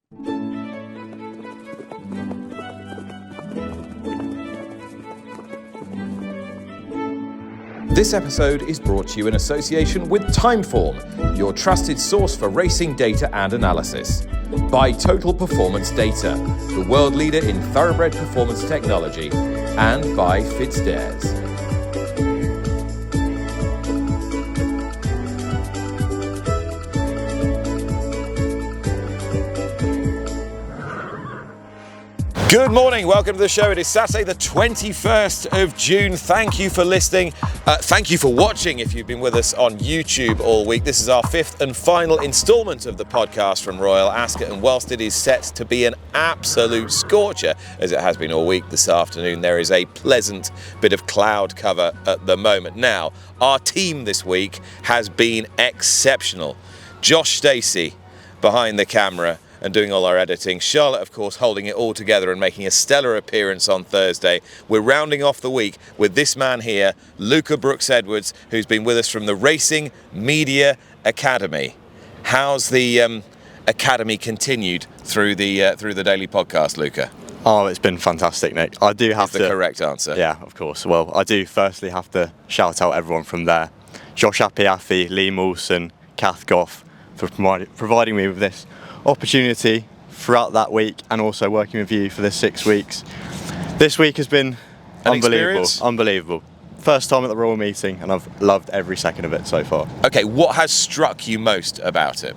This episode is brought to you in association with Timeform, your trusted source for racing data and analysis. By Total Performance Data, the world leader in thoroughbred performance technology, and by FitzDares. Good morning, welcome to the show. It is Saturday the 21st of June. Thank you for listening. Thank you for watching if you've been with us on YouTube all week. This is our fifth and final instalment of the podcast from Royal Ascot, and whilst it is set to be an absolute scorcher, as it has been all week, this afternoon there is a pleasant bit of cloud cover at the moment. Now, our team this week has been exceptional. Josh Stacey behind the camera and doing all our editing. Charlotte, of course, holding it all together and making a stellar appearance on Thursday. We're rounding off the week with this man here, Luca Brooks Edwards, who's been with us from the Racing Media Academy. How's the academy continued through the daily podcast, Luca? Oh, it's been fantastic, Nick. I do have to... the correct answer. Yeah, of course. Well, I do firstly have to shout out everyone from there. Josh Apiafi, Lee Moulson, Kath Goff, for providing me with this opportunity throughout that week, and also working with you for the 6 weeks. This week has been unbelievable. First time at the Royal meeting, and I've loved every second of it so far. Okay, what has struck you most about it?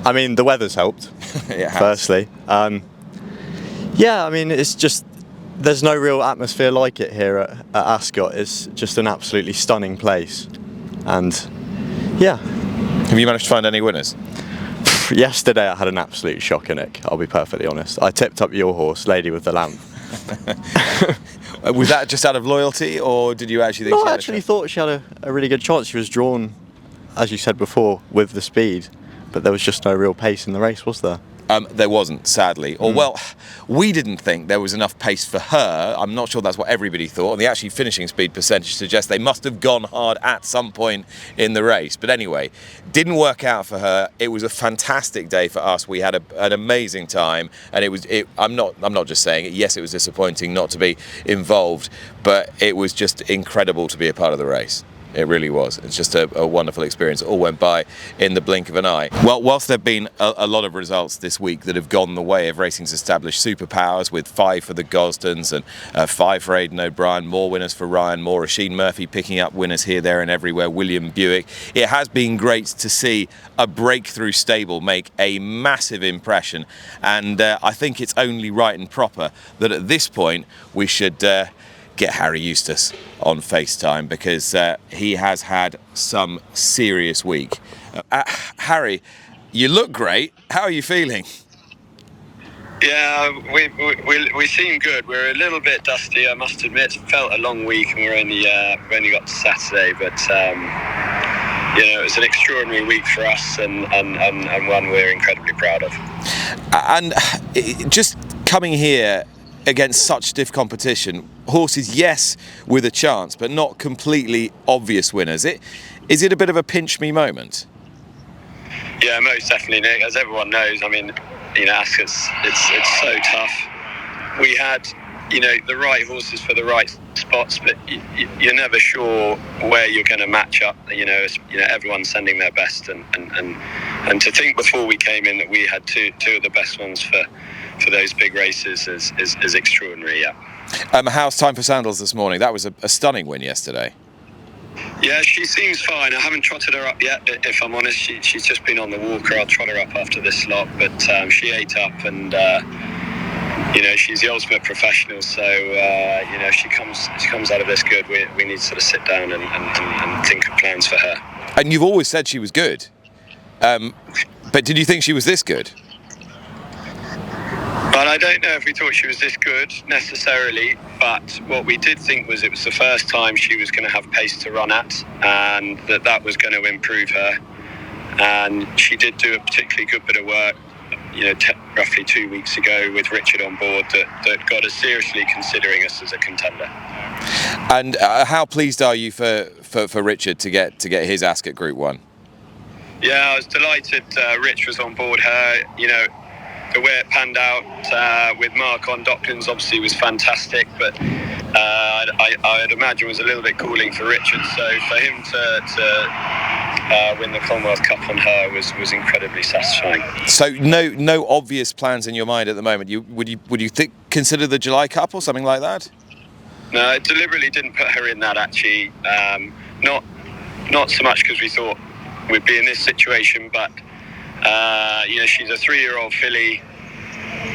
I mean, the weather's helped. It has. Firstly, yeah, I mean, it's just there's no real atmosphere like it here at Ascot. It's just an absolutely stunning place, and yeah. Have you managed to find any winners? Yesterday I had an absolute shocker, Nick. I'll be perfectly honest. I tipped up your horse, Lady with the Lamp. Was that just out of loyalty, or did you actually think? No, I actually thought she had a really good chance. She was drawn, as you said before, with the speed, but there was just no real pace in the race, was there? There wasn't, sadly. Or, well, we didn't think there was enough pace for her. I'm not sure that's what everybody thought. And the actually finishing speed percentage suggests they must have gone hard at some point in the race. But anyway, didn't work out for her. It was a fantastic day for us. We had an amazing time. And I'm not just saying it. Yes, it was disappointing not to be involved, but it was just incredible to be a part of the race. It really was. It's just a wonderful experience. It all went by in the blink of an eye. Well, whilst there have been a lot of results this week that have gone the way of racing's established superpowers, with 5 for the Gosdens and 5 for Aidan O'Brien, more winners for Ryan Moore, Rasheen Murphy picking up winners here, there and everywhere, William Buick, it has been great to see a breakthrough stable make a massive impression. And I think it's only right and proper that at this point we should get Harry Eustace on FaceTime, because he has had some serious week. Harry, you look great. How are you feeling? Yeah, we seem good. We're a little bit dusty, I must admit. It felt a long week, and we've only got to Saturday, but it was an extraordinary week for us, and one we're incredibly proud of. And just coming here against such stiff competition, horses, yes, with a chance, but not completely obvious winners. Is it a bit of a pinch me moment? Yeah, most definitely, Nick. As everyone knows, I mean, Ascot's it's so tough. We had, the right horses for the right spots, but you're never sure where you're going to match up. Everyone's sending their best, and to think before we came in that we had two of the best ones for those big races is extraordinary. Yeah. How's Time for Sandals this morning? That was a stunning win yesterday. Yeah, she seems fine. I haven't trotted her up yet, if I'm honest. She's just been on the walker. I'll trot her up after this lot, but she ate up, and she's the ultimate professional. So she comes out of this good. We need to sort of sit down and think of plans for her. And you've always said she was good, but did you think she was this good? Well, I don't know if we thought she was this good necessarily, but what we did think was it was the first time she was going to have pace to run at, and that was going to improve her. And she did do a particularly good bit of work, roughly 2 weeks ago with Richard on board that got us seriously considering us as a contender. And how pleased are you for Richard to get his Ascot Group 1? Yeah, I was delighted. Rich was on board her. the way it panned out with Mark on Docklands obviously was fantastic, but I'd imagine was a little bit cooling for Richard. So for him to win the Commonwealth Cup on her was incredibly satisfying. So no obvious plans in your mind at the moment. Would you consider the July Cup or something like that? No, I deliberately didn't put her in that actually. Not so much because we thought we'd be in this situation, but she's a 3-year-old filly.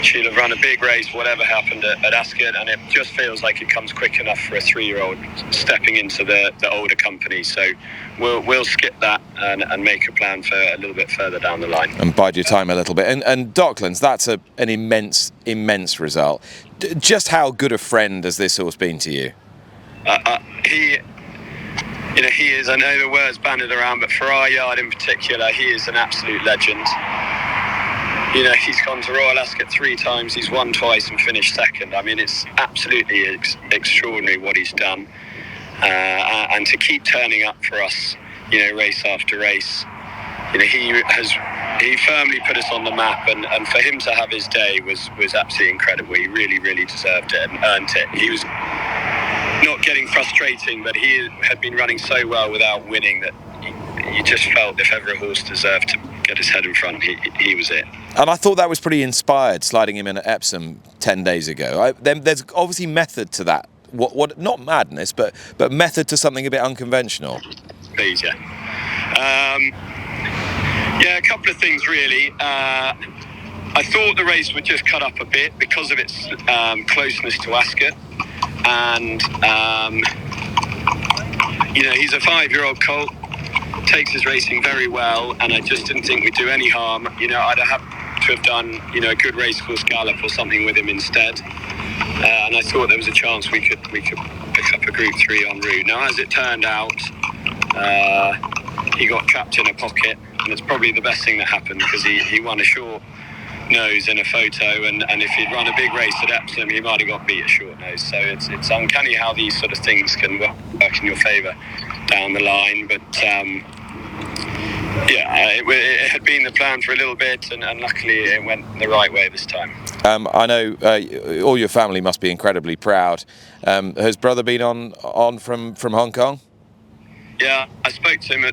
She'll have run a big race, whatever happened at Ascot, and it just feels like it comes quick enough for a 3-year-old stepping into the older company. So we'll skip that and make a plan for a little bit further down the line. And bide your time a little bit. And Docklands, that's an immense result. Just how good a friend has this horse been to you? He is, I know the word's banded around, but for our yard in particular, he is an absolute legend. He's gone to Royal Ascot 3 times, he's won twice and finished second. I mean, it's absolutely extraordinary what he's done. And to keep turning up for us, race after race, he firmly put us on the map, and for him to have his day was absolutely incredible. He really, really deserved it and earned it. He was not getting frustrating, but he had been running so well without winning that you just felt if ever a horse deserved to get his head in front, he was it. And I thought that was pretty inspired, sliding him in at Epsom 10 days ago. There's obviously method to that. What not madness, but method to something a bit unconventional. Please, yeah. A couple of things really. I thought the race would just cut up a bit because of its closeness to Ascot. And he's a 5-year-old colt, takes his racing very well, and I just didn't think we'd do any harm. I'd have to have done a good racecourse gallop or something with him instead, and I thought there was a chance we could pick up a Group 3 en route. Now, as it turned out, he got trapped in a pocket, and it's probably the best thing that happened, because he won a short nose in a photo, and if he'd run a big race at Epsom, he might have got beat a short nose. So it's uncanny how these sort of things can work in your favour down the line. But it had been the plan for a little bit, and luckily it went the right way this time. I know all your family must be incredibly proud. Has brother been on from Hong Kong? Yeah, I spoke to him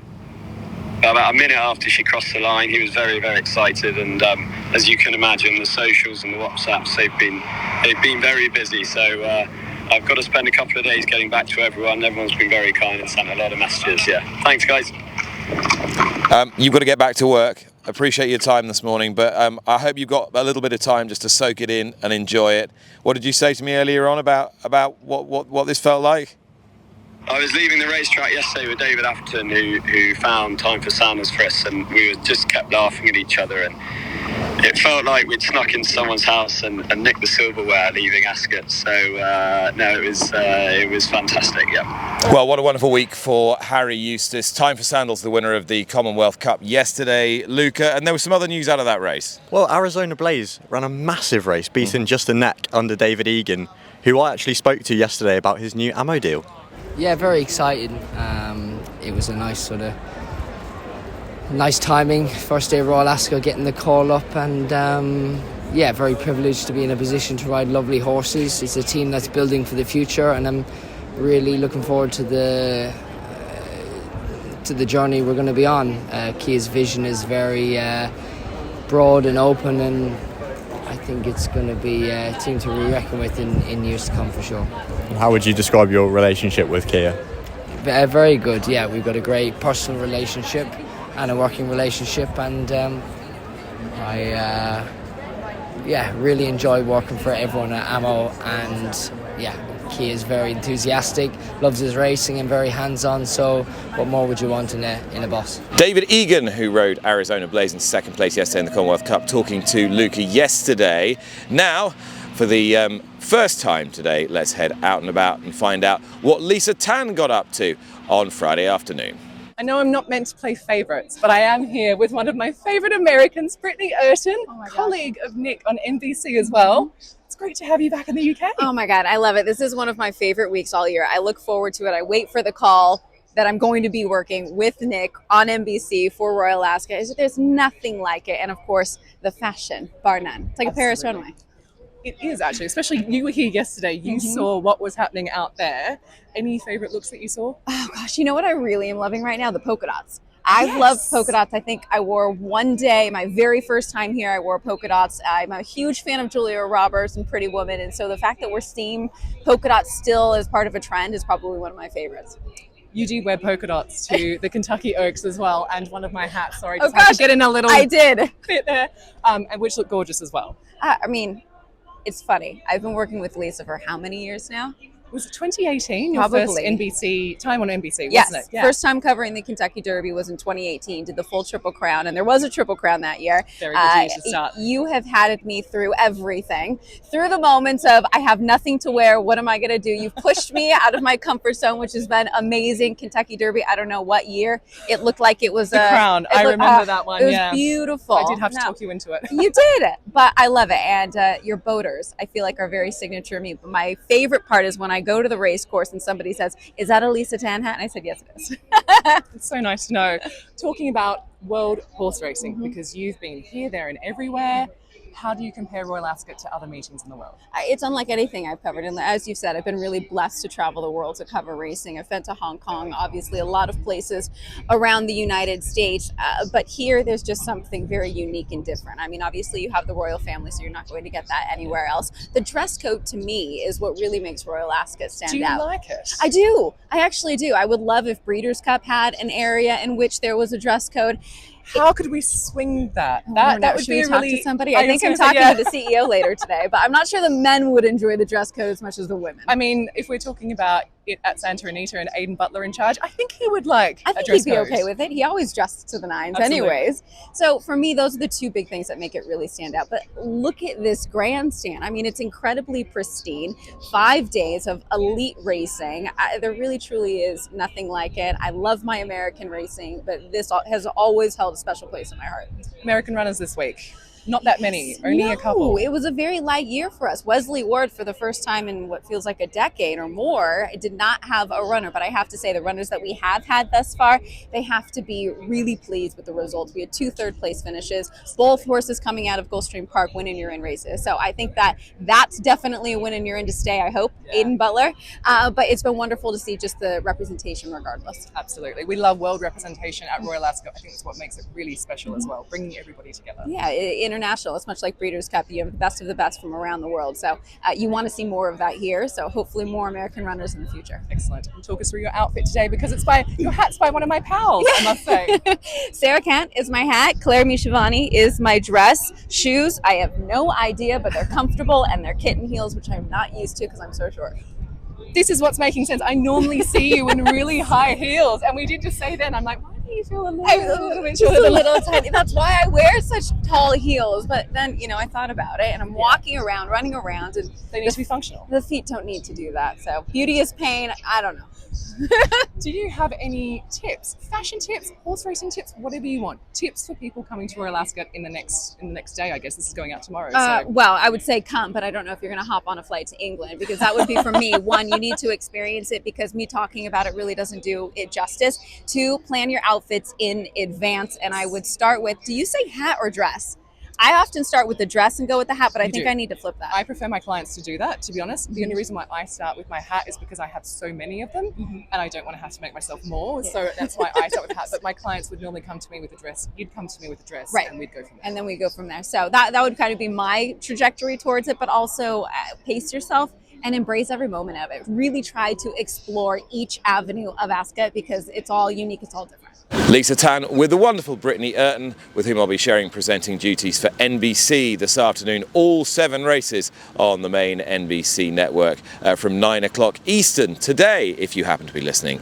about a minute after she crossed the line. He was very, very excited, and as you can imagine, the socials and the WhatsApps, they've been very busy. So I've got to spend a couple of days getting back to everyone. Everyone's been very kind and sent a lot of messages. Yeah, thanks, guys. You've got to get back to work. Appreciate your time this morning, but I hope you've got a little bit of time just to soak it in and enjoy it. What did you say to me earlier on about what this felt like? I was leaving the racetrack yesterday with David Atherton, who found Time for Sandals for us, and we just kept laughing at each other, and it felt like we'd snuck into someone's house and nicked the silverware leaving Ascot. So it was fantastic. Yeah. Well, what a wonderful week for Harry Eustace. Time for Sandals, the winner of the Commonwealth Cup yesterday, Luca, and there was some other news out of that race. Well, Arizona Blaze ran a massive race, beating just a neck under David Egan, who I actually spoke to yesterday about his new ammo deal. Yeah, very excited. It was a nice timing. First day of Royal Ascot, getting the call up, and very privileged to be in a position to ride lovely horses. It's a team that's building for the future, and I'm really looking forward to the journey we're going to be on. Kia's vision is very broad and open, and I think it's going to be a team to be reckoned with in years to come for sure. How would you describe your relationship with Kia? Very good, yeah. We've got a great personal relationship and a working relationship, and I really enjoy working for everyone at Ammo, and Kia is very enthusiastic, loves his racing and very hands-on, so what more would you want in a boss? David Egan, who rode Arizona Blaze in second place yesterday in the Commonwealth Cup, talking to Luca yesterday. Now, for the first time today, let's head out and about and find out what Lisa Tan got up to on Friday afternoon. I know I'm not meant to play favourites, but I am here with one of my favourite Americans, Brittany Urton, colleague of Nick on NBC as well. It's great to have you back in the UK. Oh my God, I love it. This is one of my favorite weeks all year. I look forward to it. I wait for the call. that I'm going to be working with Nick on NBC for Royal Ascot is that there's nothing like it. And of course, the fashion, bar none. It's like a Paris runway. It is actually, especially you were here yesterday. You saw what was happening out there. Any favorite looks that you saw? Oh gosh, you know what I really am loving right now? The polka dots. I've loved polka dots. I think I wore one day, my very first time here, I wore polka dots. I'm a huge fan of Julia Roberts and Pretty Woman. And so the fact that we're seeing polka dots still as part of a trend is probably one of my favorites. You do wear polka dots to the Kentucky Oaks as well, and one of my hats. Sorry, Oh just had gosh, to get in a little I did. bit there, and which look gorgeous as well. I mean, it's funny. I've been working with Lisa for how many years now? Was it 2018? Your Probably. first NBC time on NBC, Yes. wasn't it? Yeah. First time covering the Kentucky Derby was in 2018. Did the full Triple Crown, and there was a Triple Crown that year. Very good year to start. You have had me through everything, through the moments of I have nothing to wear. What am I going to do? You've pushed me out of my comfort zone, which has been amazing. Kentucky Derby. I don't know what year. It looked like it was the crown. I remember that one. It was yeah. beautiful. I did have to talk you into it. You did, but I love it. And your boaters, I feel like, are very signature to me. But my favorite part is when I go to the race course and somebody says, "Is that a Lisa Tan hat?" And I said, "Yes, it is." It's so nice to know. Talking about world horse racing, because you've been here, there, and everywhere. How do you compare Royal Ascot to other meetings in the world? It's unlike anything I've covered. And as you've said, I've been really blessed to travel the world to cover racing. I've been to Hong Kong, obviously a lot of places around the United States. But here, there's just something very unique and different. I mean, obviously you have the royal family, so you're not going to get that anywhere else. The dress code to me is what really makes Royal Ascot stand out. Do you like it? I do. I actually do. I would love if Breeders' Cup had an area in which there was a dress code. How could we swing that? That would should be we talk really. to somebody. I think I'm talking to the CEO later today, but I'm not sure the men would enjoy the dress code as much as the women. I mean, if we're talking about it at Santa Anita and Aidan Butler in charge, I think he would like I a think dress he'd be code. okay with it. He always dresses to the nines Absolutely. anyways. So for me, those are the two big things that make it really stand out. But look at this grandstand. I mean, it's incredibly pristine. 5 days of elite racing. There really, truly is nothing like it. I love my American racing, but this has always held a special place in my heart. American runners this week. Not that many, only a couple. It was a very light year for us. Wesley Ward, for the first time in what feels like a decade or more, did not have a runner. But I have to say, the runners that we have had thus far, they have to be really pleased with the results. We had 2 third-place finishes. Both horses coming out of Gulfstream Park win and you're in races. So I think that's definitely a win and you're in to stay, I hope, Aidan Butler. But it's been wonderful to see just the representation regardless. Absolutely. We love world representation at Royal Ascot. I think that's what makes it really special as well, bringing everybody together. Yeah, international. It's much like Breeders' Cup. You have the best of the best from around the world. So you want to see more of that here. So hopefully more American runners in the future. Excellent. And talk us through your outfit today, because your hat's by one of my pals, I must say. Sarah Kent is my hat. Claire Mishavani is my dress. Shoes, I have no idea, but they're comfortable and they're kitten heels, which I'm not used to because I'm so short. This is what's making sense. I normally see you in really high heels, and we did just say then, I'm like, why do you feel a little bit shorter than tiny. That's why I wear such tall heels. But then, I thought about it, and I'm walking around, running around, and they need to be functional. The feet don't need to do that. So beauty is pain. I don't know. Do you have any tips, fashion tips, horse racing tips, whatever you want, tips for people coming to Royal Ascot in the next day? I guess this is going out tomorrow. Well, I would say come, but I don't know if you're going to hop on a flight to England, because that would be for me. 1, you need to experience it, because me talking about it really doesn't do it justice. 2, plan your outfits in advance, and I would start with, do you say hat or dress? I often start with the dress and go with the hat, but I think I need to flip that. I prefer my clients to do that, to be honest. The only reason why I start with my hat is because I have so many of them, and I don't want to have to make myself more. Yeah. So that's why I start with a hat. But my clients would normally come to me with a dress. You'd come to me with a dress, right? And we'd go from there. And then we go from there. So that would kind of be my trajectory towards it, but also pace yourself and embrace every moment of it. Really try to explore each avenue of Ascot, because it's all unique, it's all different. Lisa Tan with the wonderful Brittany Earton, with whom I'll be sharing presenting duties for NBC this afternoon. All 7 races on the main NBC network from 9 o'clock Eastern today, if you happen to be listening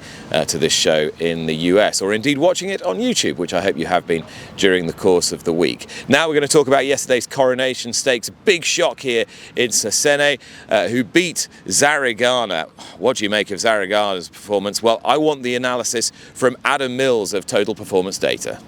to this show in the US, or indeed watching it on YouTube, which I hope you have been during the course of the week. Now we're going to talk about yesterday's Coronation Stakes. Big shock here in Cercene, who beat Zarigana. What do you make of Zarigana's performance? Well, I want the analysis from Adam Mills of Total Performance Data.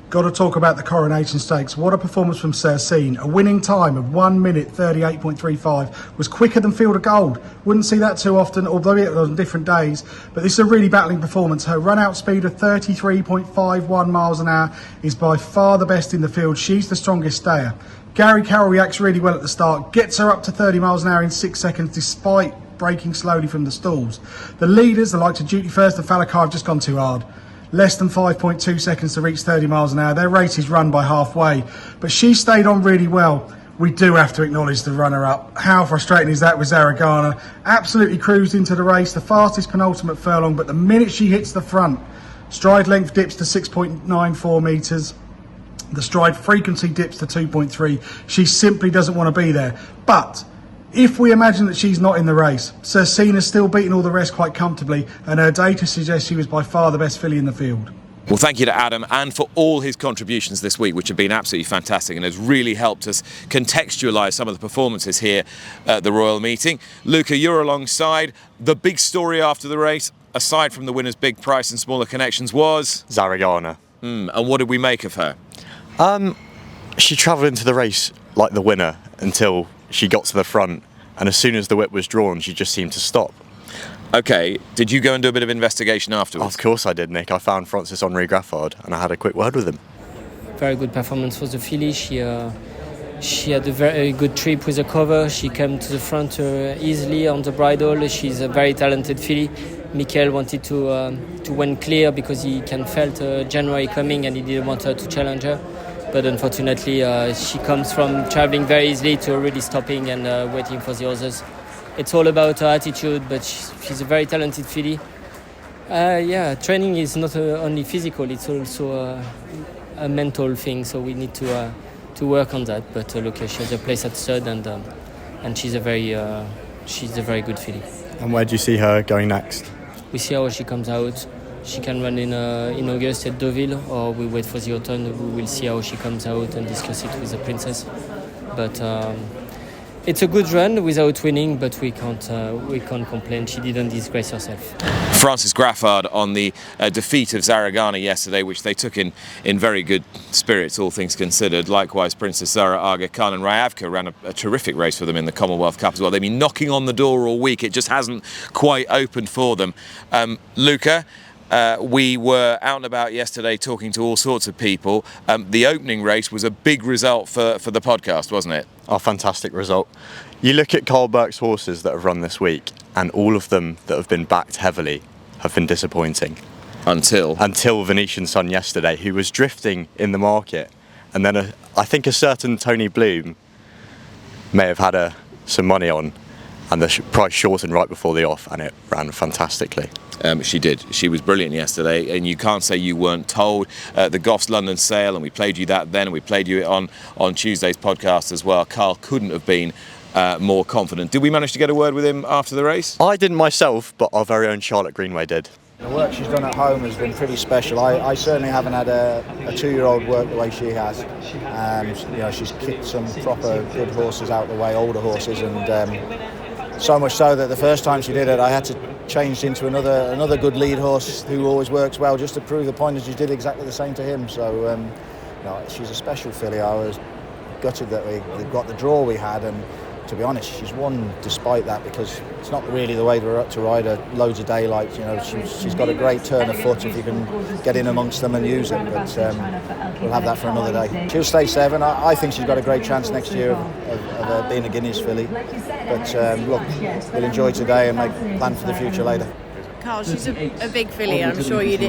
Got to talk about the Coronation Stakes. What a performance from Cercene. A winning time of 1 minute 38.35 was quicker than Field of Gold. Wouldn't see that too often, although it was on different days. But this is a really battling performance. Her run-out speed of 33.51 miles an hour is by far the best in the field. She's the strongest stayer. Gary Carroll reacts really well at the start, gets her up to 30 miles an hour in 6 seconds despite braking slowly from the stalls. The leaders, the likes of Duty First and Falakar, have just gone too hard. Less than 5.2 seconds to reach 30 miles an hour. Their race is run by halfway, but she stayed on really well. We do have to acknowledge the runner-up. How frustrating is that with Zarigana? Absolutely cruised into the race, the fastest penultimate furlong, but the minute she hits the front, stride length dips to 6.94 metres. The stride frequency dips to 2.3. She simply doesn't want to be there. But if we imagine that she's not in the race, Cercene has still beaten all the rest quite comfortably, and her data suggests she was by far the best filly in the field. Well, thank you to Adam and for all his contributions this week, which have been absolutely fantastic and has really helped us contextualise some of the performances here at the Royal Meeting. Luca, you're alongside. The big story after the race, aside from the winner's big price and smaller connections, was Zarigana. And what did we make of her? She travelled into the race like the winner until she got to the front, and as soon as the whip was drawn, she just seemed to stop. Okay, did you go and do a bit of investigation afterwards? Of course I did, Nick. I found Francis Graffard and I had a quick word with him. Very good performance for the filly. She had a very good trip with the cover. She came to the front easily on the bridle. She's a very talented filly. Michael wanted to win clear because he can felt January coming and he didn't want her to challenge her. But unfortunately, she comes from travelling very easily to really stopping and waiting for the others. It's all about her attitude, but she's a very talented filly. Training is not only physical; it's also a mental thing. So we need to work on that. But look, she has a place at stud, and she's a very good filly. And where do you see her going next? We see how she comes out. She can run in August at Deauville, or we wait for the autumn. We will see how she comes out and discuss it with the princess. But it's a good run without winning, but we can't complain. She didn't disgrace herself. Francis Graffard on the defeat of Zarigana yesterday, which they took in very good spirits, all things considered. Likewise, Princess Zara Aga Khan and Ryavka ran a terrific race for them in the Commonwealth Cup as well. They've been knocking on the door all week. It just hasn't quite opened for them. Luca, we were out and about yesterday talking to all sorts of people. The opening race was a big result for the podcast, wasn't it? A fantastic result. You look at Karl Burke's horses that have run this week, and all of them that have been backed heavily have been disappointing. Until Venetian Sun yesterday, who was drifting in the market, and then I think a certain Tony Bloom may have had some money on, and the price shortened right before the off, and it ran fantastically. She did. She was brilliant yesterday, and you can't say you weren't told. The Goffs London sale, and we played you that then, and we played you it on Tuesday's podcast as well. Karl couldn't have been more confident. Did we manage to get a word with him after the race? I didn't myself, but our very own Charlotte Greenway did. The work she's done at home has been pretty special. I certainly haven't had a 2-year-old work the way she has. She's kicked some proper good horses out the way, older horses, and so much so that the first time she did it, I had to change into another good lead horse who always works well, just to prove the point that she did exactly the same to him. So she's a special filly. I was gutted that we got the draw we had, and to be honest, she's won despite that, because it's not really the way to ride her loads of daylight. She's got a great turn of foot if you can get in amongst them and use it, but we'll have that for another day. She'll stay 7. I think she's got a great chance next year of being a Guineas filly, but look, we'll enjoy today and make plans for the future later. Karl, she's a big filly. I'm sure you'd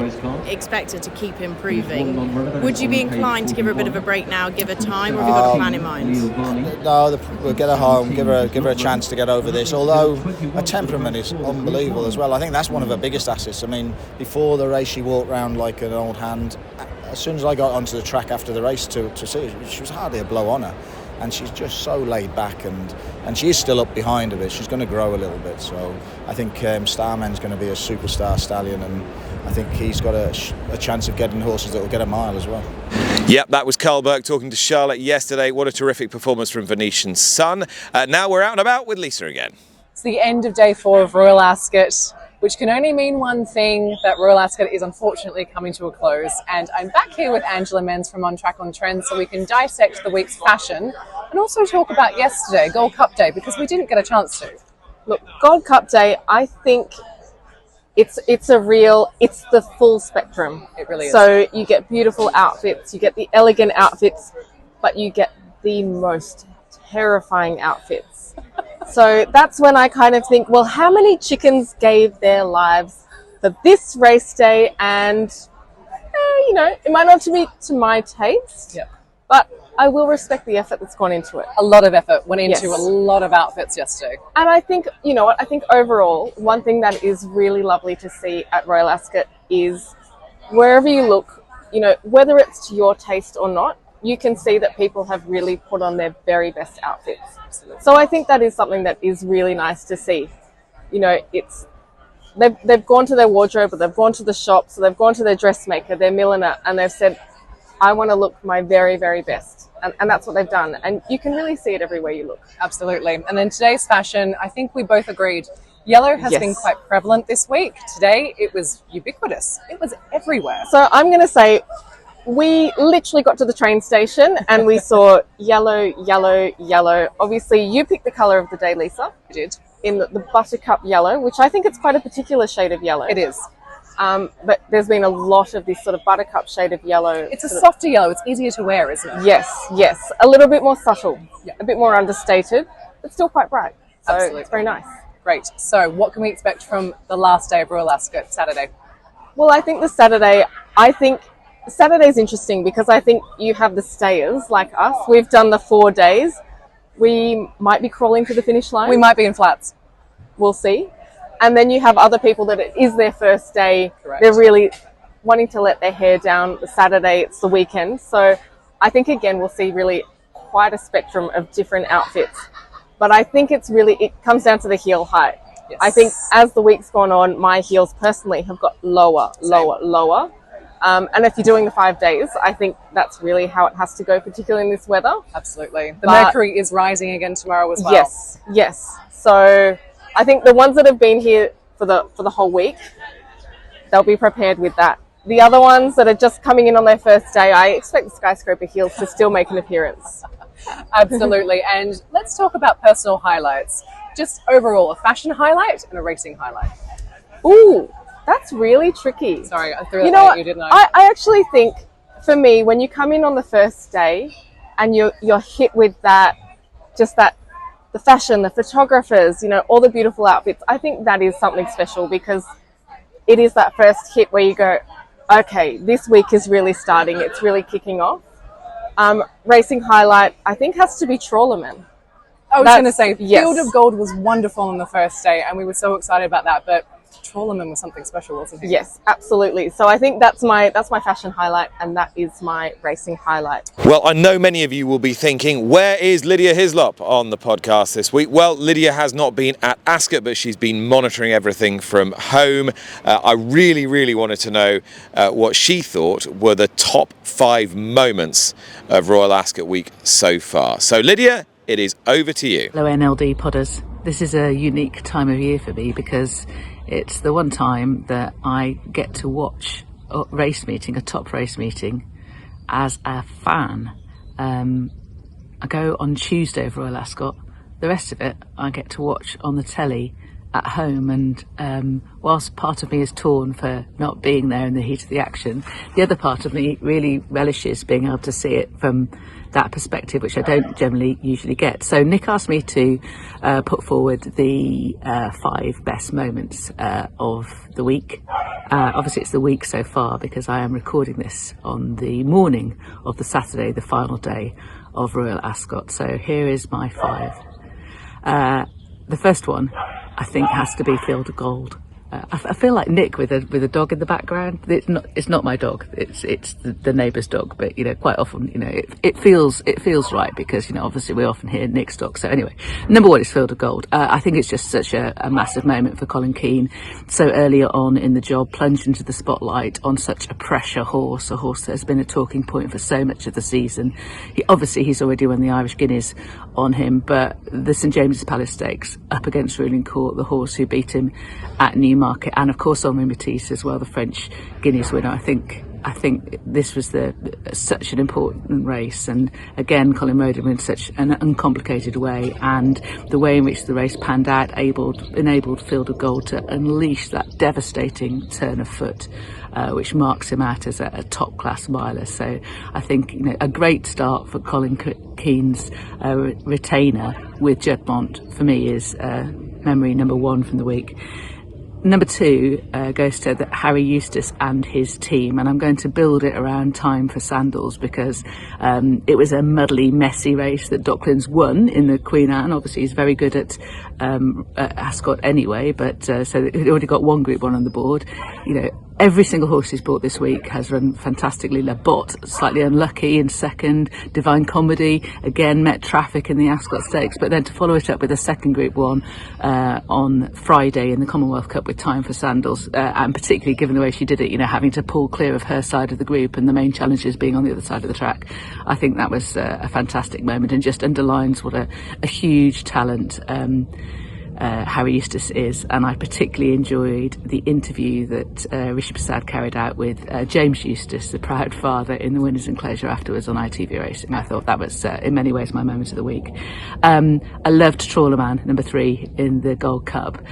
expect her to keep improving. Would you be inclined to give her a bit of a break now, give her time, or have you got a plan in mind? No, we'll get her home, give her a chance to get over this. Although her temperament is unbelievable as well. I think that's one of her biggest assets. I mean, before the race she walked around like an old hand. As soon as I got onto the track after the race to see her, she was hardly a blow on her. And she's just so laid back, and she is still up behind a bit. She's going to grow a little bit, so I think Starman's going to be a superstar stallion, and I think he's got a chance of getting horses that will get a mile as well. Yep, that was Karl Burke talking to Charlotte yesterday. What a terrific performance from Venetian Sun. Now we're out and about with Lisa again. It's the end of day 4 of Royal Ascot. which can only mean one thing, that Royal Ascot is unfortunately coming to a close. And I'm back here with Angela Menz from On Track on Trend so we can dissect the week's fashion and also talk about yesterday, Gold Cup Day, because we didn't get a chance to. Look, Gold Cup Day, I think it's the full spectrum. It really is. So you get beautiful outfits, you get the elegant outfits, but you get the most terrifying outfits. So that's when I kind of think, well, how many chickens gave their lives for this race day? And, it might not be to my taste, but I will respect the effort that's gone into it. A lot of effort went into a lot of outfits yesterday. And I think, I think overall, one thing that is really lovely to see at Royal Ascot is wherever you look, whether it's to your taste or not, you can see that people have really put on their very best outfits. Absolutely. So I think that is something that is really nice to see. They've gone to their wardrobe, or they've gone to the shop, so they've gone to their dressmaker, their milliner, and they've said, I want to look my very, very best. And that's what they've done. And you can really see it everywhere you look. Absolutely. And then today's fashion, I think we both agreed, yellow has been quite prevalent this week. Today, it was ubiquitous. It was everywhere. So I'm going to say, we literally got to the train station and we saw yellow, yellow, yellow. Obviously, you picked the colour of the day, Lisa. I did. In the buttercup yellow, which I think it's quite a particular shade of yellow. It is. But there's been a lot of this sort of buttercup shade of yellow. It's a softer yellow. It's easier to wear, isn't it? Yes. A little bit more subtle, a bit more understated, but still quite bright. So Absolutely. It's very nice. Great. So what can we expect from the last day of Royal Ascot, Saturday? Well, I think Saturday's interesting because I think you have the stayers like us. We've done the 4 days. We might be crawling to the finish line. We might be in flats. We'll see. And then you have other people that it is their first day. Correct. They're really wanting to let their hair down. The Saturday, it's the weekend. So I think, again, we'll see really quite a spectrum of different outfits. But I think it comes down to the heel height. Yes. I think as the week's gone on, my heels personally have got lower. And if you're doing the 5 days, I think that's really how it has to go, particularly in this weather. Absolutely. The mercury is rising again tomorrow as well. Yes. So I think the ones that have been here for the whole week, they'll be prepared with that. The other ones that are just coming in on their first day, I expect the skyscraper heels to still make an appearance. Absolutely. And let's talk about personal highlights. Just overall, a fashion highlight and a racing highlight. Ooh, that's really tricky. Sorry, I threw that at you, didn't I? I actually think, for me, when you come in on the first day and you're hit with the fashion, the photographers, all the beautiful outfits, I think that is something special because it is that first hit where you go, okay, this week is really starting, it's really kicking off. Racing highlight, I think, has to be Trawlerman. I was going to say, Field of Gold was wonderful on the first day, and we were so excited about that, but Trawlerman was something special, wasn't he? Yes, absolutely. So I think that's my fashion highlight, and that is my racing highlight. Well, I know many of you will be thinking, where is Lydia Hislop on the podcast this week? Well, Lydia has not been at Ascot, but she's been monitoring everything from home. I really, really wanted to know what she thought were the top 5 moments of Royal Ascot week so far. So, Lydia, it is over to you. Hello, NLD podders. This is a unique time of year for me because it's the one time that I get to watch a top race meeting, as a fan. I go on Tuesday of Royal Ascot. The rest of it I get to watch on the telly at home, and whilst part of me is torn for not being there in the heat of the action, the other part of me really relishes being able to see it from that perspective, which I don't usually get. So Nick asked me to put forward the 5 best moments of the week. Obviously it's the week so far because I am recording this on the morning of the Saturday, the final day of Royal Ascot. So here is my 5. The first one, I think, has to be Field of Gold. I feel like Nick with a dog in the background. It's not my dog. It's the neighbour's dog. But quite often, it feels right because obviously we often hear Nick's dog. So anyway, number 1 is Field of Gold. I think it's just such a massive moment for Colin Keane. So earlier on in the job, plunged into the spotlight on such a pressure horse, a horse that has been a talking point for so much of the season. He's already won the Irish Guineas on him, but the St James's Palace Stakes up against Ruling Court, the horse who beat him at Newmarket, Newmarket, and of course Henri Matisse as well, the French Guineas winner. I think this was such an important race, and again Colin rode him in such an uncomplicated way, and the way in which the race panned out enabled Field of Gold to unleash that devastating turn of foot, which marks him out as a top class miler. So I think a great start for Colin Keane's retainer with Juddmonte for me is memory number one from the week. Number two goes to Harry Eustace and his team, and I'm going to build it around Time for Sandals because it was a muddly, messy race that Docklands won in the Queen Anne. Obviously, he's very good at Ascot anyway, but so he'd already got one Group 1 on the board. Every single horse he's bought this week has run fantastically. La Botte, slightly unlucky in second. Divine Comedy, again, met traffic in the Ascot Stakes, but then to follow it up with a second Group 1 on Friday in the Commonwealth Cup with Time for Sandals, and particularly given the way she did it, having to pull clear of her side of the group and the main challenges being on the other side of the track. I think that was a fantastic moment and just underlines what a huge talent Harry Eustace is, and I particularly enjoyed the interview that Rishi Prasad carried out with James Eustace, the proud father, in the Winners' Enclosure afterwards on ITV Racing. I thought that was in many ways my moment of the week. I loved Trawlerman, number 3 in the Gold Cup,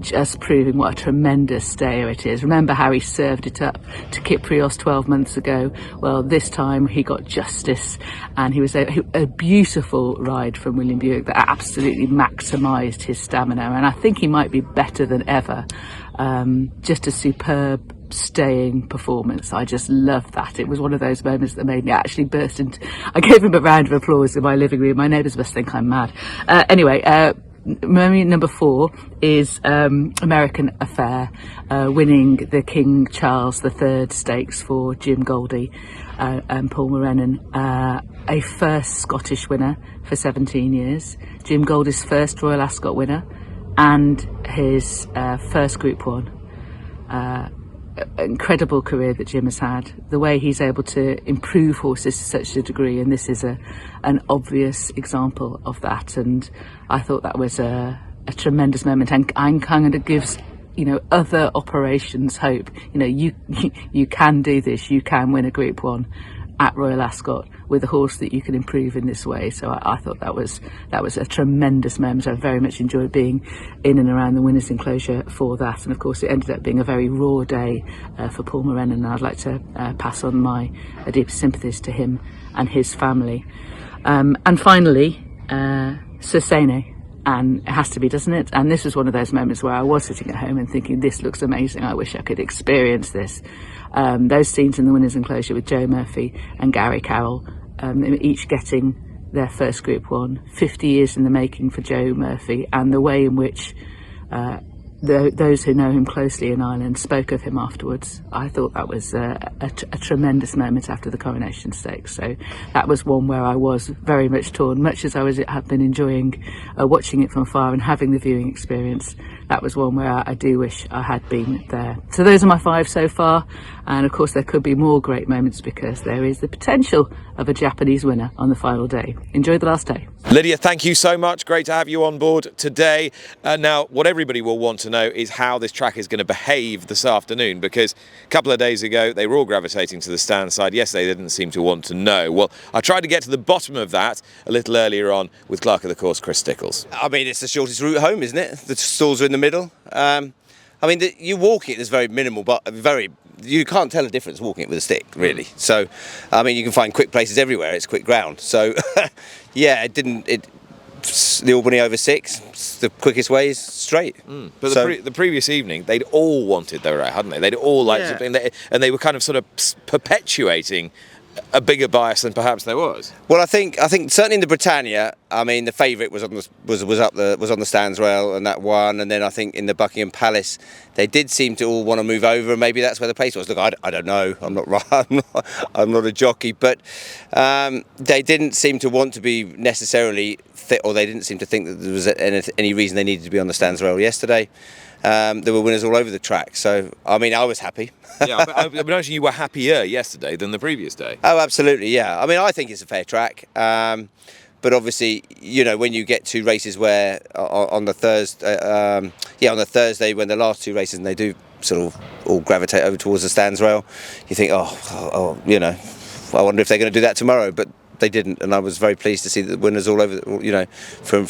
just proving what a tremendous stayer it is. Remember how he served it up to Kyprios 12 months ago? Well, this time he got justice, and he was a beautiful ride from William Buick that absolutely maximised his stamina, and I think he might be better than ever. Just a superb staying performance. I just loved that. It was one of those moments that made me actually burst into... I gave him a round of applause in my living room. My neighbours must think I'm mad. Anyway, memory number 4 is American Affair, winning the King Charles III Stakes for Jim Goldie and Paul Morenon, a first Scottish winner for 17 years, Jim Goldie's first Royal Ascot winner, and his first Group 1. Incredible career that Jim has had, the way he's able to improve horses to such a degree, and this is an obvious example of that, and I thought that was a tremendous moment, and kind of gives other operations hope. You can do this, you can win a Group 1 at Royal Ascot with a horse that you can improve in this way. So I thought that was a tremendous moment. I very much enjoyed being in and around the Winners' Enclosure for that, and of course it ended up being a very raw day for Paul Morenon, and I'd like to pass on my deepest sympathies to him and his family. And finally, Cercene. And it has to be, doesn't it? And this was one of those moments where I was sitting at home and thinking, this looks amazing, I wish I could experience this. Those scenes in the Winners' Enclosure with Joe Murphy and Gary Carroll, each getting their first Group 1, 50 years in the making for Joe Murphy, and the way in which those who know him closely in Ireland spoke of him afterwards. I thought that was a tremendous moment after the Coronation Stakes. So that was one where I was very much torn, much as have been enjoying watching it from afar and having the viewing experience. That was one where I do wish I had been there. So those are my 5 so far, and of course there could be more great moments because there is the potential of a Japanese winner on the final day. Enjoy the last day. Lydia, thank you so much. Great to have you on board today. Now, what everybody will want to know is how this track is going to behave this afternoon, because a couple of days ago they were all gravitating to the stand side. Yes, they didn't seem to want to know. Well, I tried to get to the bottom of that a little earlier on with Clerk of the Course, Chris Stickles. I mean, it's the shortest route home, isn't it? The stalls are in the middle. You walk it, it's very minimal, but you can't tell a difference walking it with a stick, really. So, you can find quick places everywhere. It's quick ground. So, yeah, the Albany over 6, the quickest way is straight. But the previous evening, they'd all wanted their route, hadn't they? They'd all liked it, and they were kind of sort of perpetuating a bigger bias than perhaps there was. Well, I think certainly in the Britannia, the favourite was on the stands rail and that won, and then I think in the Buckingham Palace they did seem to all want to move over, and maybe that's where the pace was. Look, I don't know. I'm not a jockey, but they didn't seem to want to be necessarily fit, or they didn't seem to think that there was any reason they needed to be on the stands rail yesterday. There were winners all over the track, so I was happy. Yeah, but actually you were happier yesterday than the previous day. Oh, absolutely, yeah. I think it's a fair track. But obviously, you know, when you get to races where on the Thursday, when the last two races, and they do sort of all gravitate over towards the stands rail, you think, oh, you know, I wonder if they're going to do that tomorrow. But they didn't, and I was very pleased to see the winners all over, you know, from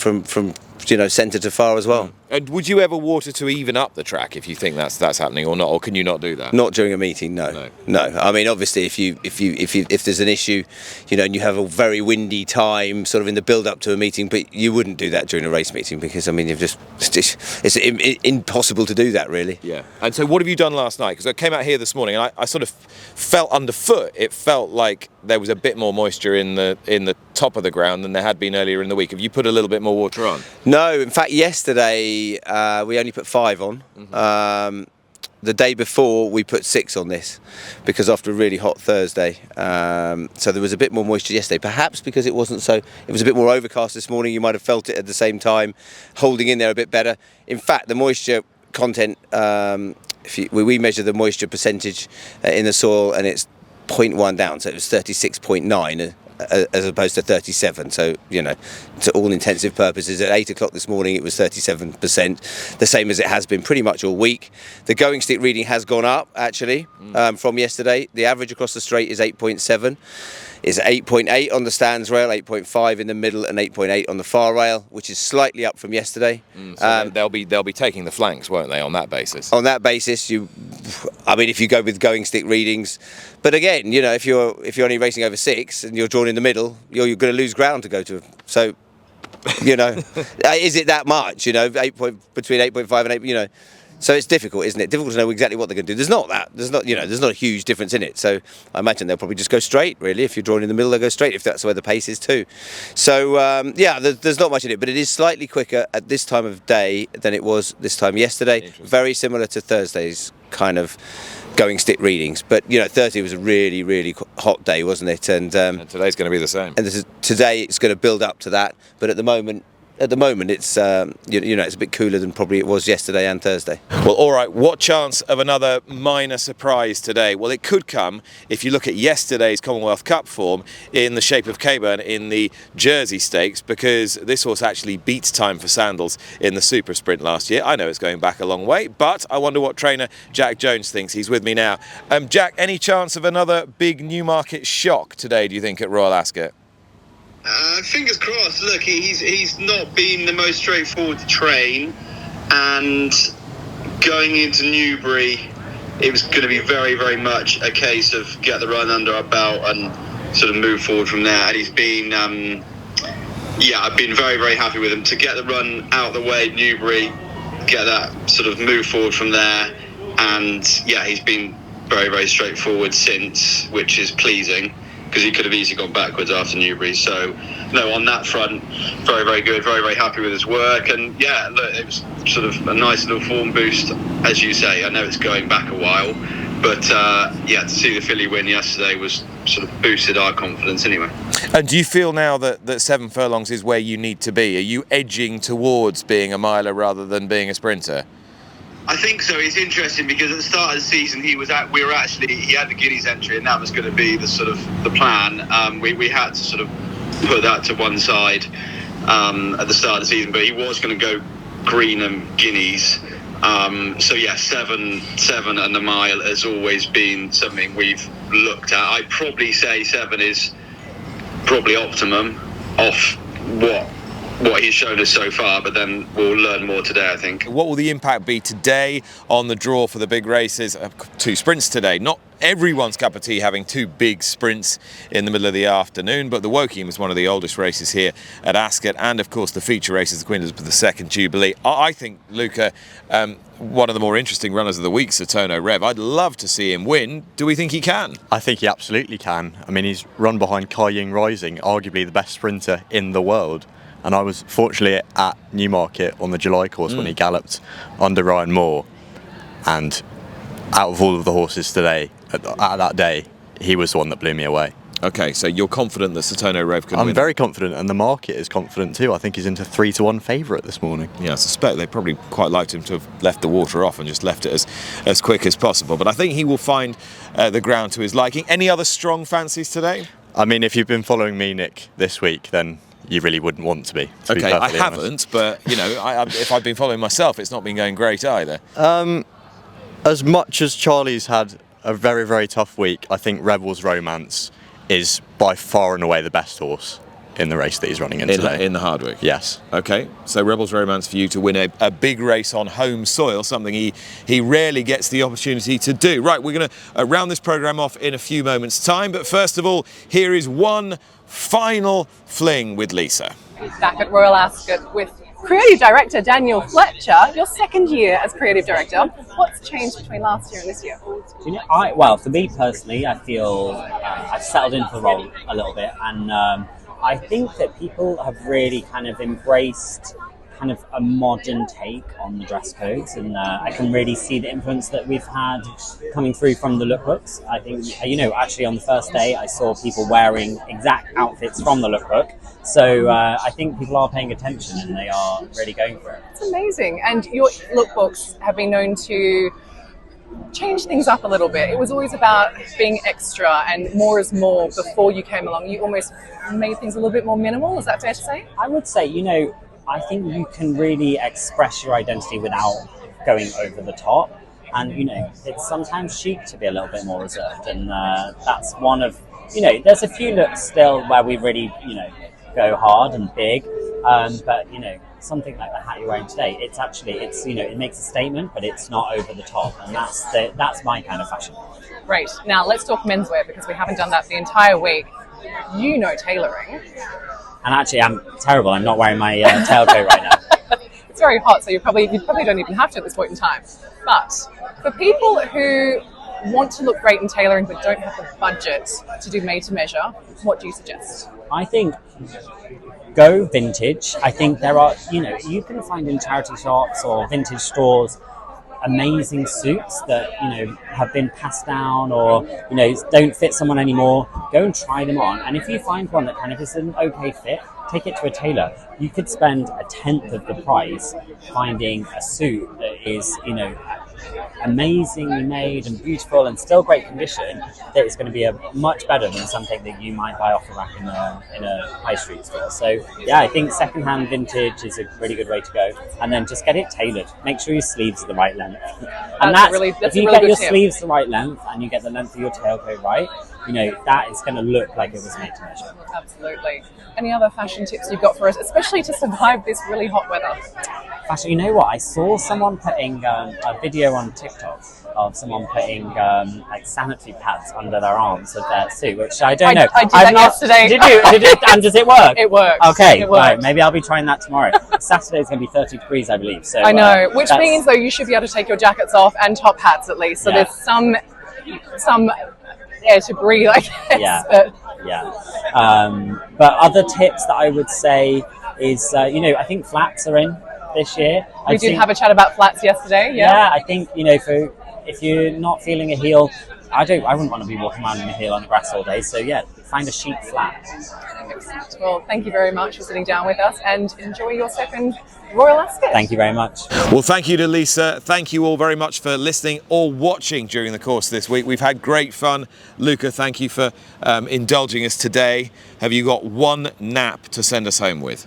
you know, centre to far as well. And would you ever water to even up the track if you think that's happening or not, or can you not do that? Not during a meeting, no. I mean, obviously, if there's an issue, you know, and you have a very windy time, sort of in the build-up to a meeting, but you wouldn't do that during a race meeting because, I mean, it's impossible to do that, really. Yeah. And so, what have you done last night? Because I came out here this morning and I sort of felt underfoot. It felt like there was a bit more moisture in the top of the ground than there had been earlier in the week. Have you put a little bit more water on? No, in fact, yesterday we only put 5 on. Mm-hmm. The day before we put 6 on this because after a really hot Thursday, so there was a bit more moisture yesterday, perhaps because it was a bit more overcast this morning. You might have felt it at the same time, holding in there a bit better. In fact, the moisture content, we measure the moisture percentage in the soil, and it's 0.1 down, so it was 36.9 as opposed to 37. So, you know, to all intensive purposes, at 8 o'clock this morning it was 37%, the same as it has been pretty much all week. The going stick reading has gone up actually from yesterday. The average across the straight is 8.7. It's 8.8 on the stands rail, 8.5 in the middle, and 8.8 on the far rail, which is slightly up from yesterday. So they'll be taking the flanks, won't they, on that basis? On that basis, if you go with going stick readings, but again, you know, if you're only racing over 6 and you're drawn in the middle, you're going to lose ground to go to. So, you know, is it that much? You know, between 8.5 and 8. You know. So it's difficult, isn't it? Difficult to know exactly what they're going to do. There's not a huge difference in it. So I imagine they'll probably just go straight, really. If you're drawn in the middle, they'll go straight, if that's where the pace is too. So, there's not much in it, but it is slightly quicker at this time of day than it was this time yesterday. Very similar to Thursday's kind of going stick readings. But, you know, Thursday was a really, really hot day, wasn't it? And today's going to be the same. And today it's going to build up to that. But at the moment, it's it's a bit cooler than probably it was yesterday and Thursday. Well, all right. What chance of another minor surprise today? Well, it could come if you look at yesterday's Commonwealth Cup form in the shape of Caburn in the Jersey Stakes, because this horse actually beat Time for Sandals in the Super Sprint last year. I know it's going back a long way, but I wonder what trainer Jack Jones thinks. He's with me now. Jack, any chance of another big Newmarket shock today, do you think, at Royal Ascot? Fingers crossed. Look, he's not been the most straightforward to train, and going into Newbury, it was going to be very, very much a case of get the run under our belt and sort of move forward from there. And he's been, I've been very, very happy with him to get the run out the way, Newbury, get that sort of move forward from there. And he's been very, very straightforward since, which is pleasing, because he could have easily gone backwards after Newbury. So, no, on that front, very, very good, very, very happy with his work. And, look, it was sort of a nice little form boost, as you say. I know it's going back a while, but, to see the filly win yesterday was sort of boosted our confidence anyway. And do you feel now that 7 furlongs is where you need to be? Are you edging towards being a miler rather than being a sprinter? I think so. It's interesting because at the start of the season he had the Guineas entry, and that was going to be the sort of the plan. We had to sort of put that to one side at the start of the season, but he was going to go green and Guineas. 7 and the mile has always been something we've looked at. I'd probably say 7 is probably optimum off what he's shown us so far, but then we'll learn more today, I think. What will the impact be today on the draw for the big races? 2 sprints today. Not everyone's cup of tea having 2 big sprints in the middle of the afternoon, but the Woking was one of the oldest races here at Ascot, and of course the feature races, the Queen Elizabeth II Jubilee. I think, Luca, one of the more interesting runners of the week, Cercene Rev. I'd love to see him win. Do we think he can? I think he absolutely can. I mean, he's run behind Kai Ying Rising, arguably the best sprinter in the world. And I was fortunately at Newmarket on the July course when he galloped under Ryan Moore. And out of all of the horses today, at that day, he was the one that blew me away. Okay, so you're confident that Cercene Rev can win? I'm very confident, and the market is confident too. I think he's into 3-1 favourite this morning. Yeah, I suspect they probably quite liked him to have left the water off and just left it as quick as possible. But I think he will find the ground to his liking. Any other strong fancies today? I mean, if you've been following me, Nick, this week, then you really wouldn't want to be. Okay, I haven't, but if I've been following myself, it's not been going great either. As much as Charlie's had a very, very tough week, I think Rebel's Romance is by far and away the best horse in the race that he's running in today. In the Hardwick? Yes. Okay, so Rebel's Romance for you to win a big race on home soil, something he rarely gets the opportunity to do. Right, we're going to round this programme off in a few moments' time, but first of all, here is one final fling with Lisa. Back at Royal Ascot with Creative Director Daniel Fletcher, your second year as Creative Director. What's changed between last year and this year? Well, for me personally, I feel I've settled into the role a little bit, and I think that people have really kind of embraced kind of a modern take on the dress codes, and I can really see the influence that we've had coming through from the lookbooks. I think, actually on the first day I saw people wearing exact outfits from the lookbook, so I think people are paying attention and they are really going for it. It's amazing, and your lookbooks have been known to change things up a little bit. It was always about being extra and more is more before you came along. You almost made things a little bit more minimal, is that fair to say? I would say, I think you can really express your identity without going over the top. And, it's sometimes chic to be a little bit more reserved. And that's one of, there's a few looks still where we really, go hard and big. But, something like the hat you're wearing today, it makes a statement, but it's not over the top. And that's my kind of fashion. Great. Now let's talk menswear, because we haven't done that the entire week. Tailoring. And actually, I'm terrible. I'm not wearing my tailcoat right now. It's very hot, so you probably don't even have to at this point in time. But for people who want to look great in tailoring but don't have the budget to do made to measure, what do you suggest? I think go vintage. I think there are, you can find in charity shops or vintage stores amazing suits that have been passed down or don't fit someone anymore. Go and try them on, and if you find one that kind of is an okay fit, take it to a tailor. You could spend a tenth of the price finding a suit that is amazingly made and beautiful and still great condition, that is going to be much better than something that you might buy off the rack in a high street store. So yeah, I think secondhand vintage is a really good way to go, and then just get it tailored. Make sure your sleeves are the right length, and if you get your sleeves the right length and you get the length of your tailcoat right, that is going to look like it was made to measure. Absolutely. Any other fashion tips you've got for us, especially to survive this really hot weather? Actually, you know what? I saw someone putting a video on TikTok of someone putting sanitary pads under their arms of their suit, which I don't know. I did that yesterday. Did you? And does it work? It works. Okay, it works. Right. Maybe I'll be trying that tomorrow. Saturday's going to be 30 degrees, I believe. So I know, which means though you should be able to take your jackets off and top hats at least. So there's some air to breathe, I guess. But other tips that I would say is, I think flats are in this year. We did have a chat about flats yesterday. Yeah, I think if you're not feeling a heel, I wouldn't want to be walking around in a heel on the grass all day. So yeah, find a chic flat. Excellent. Well, thank you very much for sitting down with us, and enjoy your second Royal Ascot. Thank you very much. Well, thank you to Lisa. Thank you all very much for listening or watching during the course of this week. We've had great fun. Luca, thank you for indulging us today. Have you got one nap to send us home with?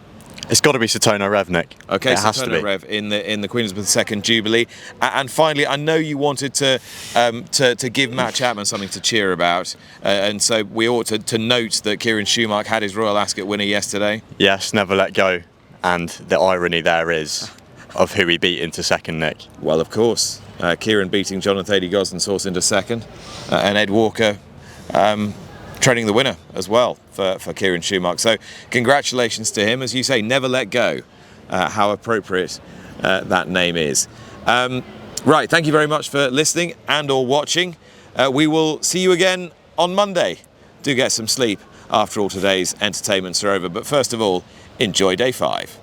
It's got to be Cercene Rev, Nick. Okay, Cercene Rev in the Queen Elizabeth II Jubilee. And finally, I know you wanted to give Matt Chapman something to cheer about, and so we ought to note that Kieran Schumacher had his Royal Ascot winner yesterday. Yes, never let go. And the irony there is of who he beat into second, Nick. Well, of course, Kieran beating Jonathan Thady Gosden's horse into second, and Ed Walker training the winner as well for Kieran Schumacher. So congratulations to him. As you say, never let go. How appropriate that name is. Right, thank you very much for listening and or watching. We will see you again on Monday. Do get some sleep after all today's entertainments are over. But first of all, enjoy day 5.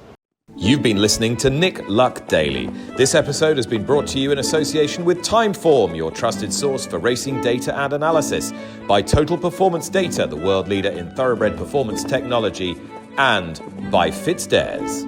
You've been listening to Nick Luck Daily. This episode has been brought to you in association with Timeform, your trusted source for racing data and analysis, by Total Performance Data, the world leader in thoroughbred performance technology, and by FitzDares.